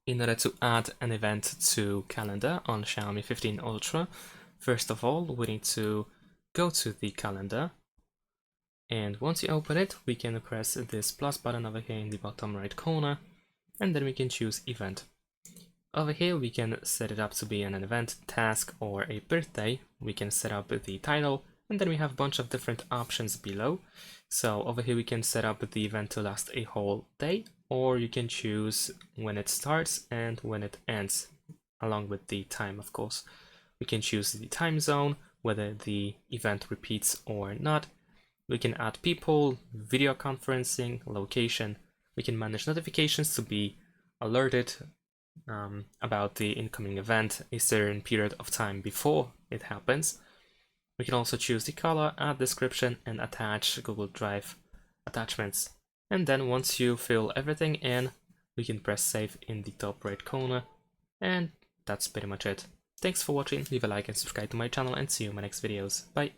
In order to add an event to calendar on Xiaomi 15 Ultra, first of all, we need to go to the calendar. And once you open it, we can press this plus button over here in the bottom right corner, and then we can choose event. Over here, we can set it up to be an event, task, or a birthday. We can set up the title, and then we have a bunch of different options below. So over here, we can set up the event to last a whole day, or you can choose when it starts and when it ends, along with the time, of course. We can choose the time zone, whether the event repeats or not. We can add people, video conferencing, location. We can manage notifications to be alerted about the incoming event a certain period of time before it happens. We can also choose the color, add description, and attach Google Drive attachments. And then once you fill everything in, we can press save in the top right corner. And that's pretty much it. Thanks for watching, leave a like and subscribe to my channel, and see you in my next videos. Bye!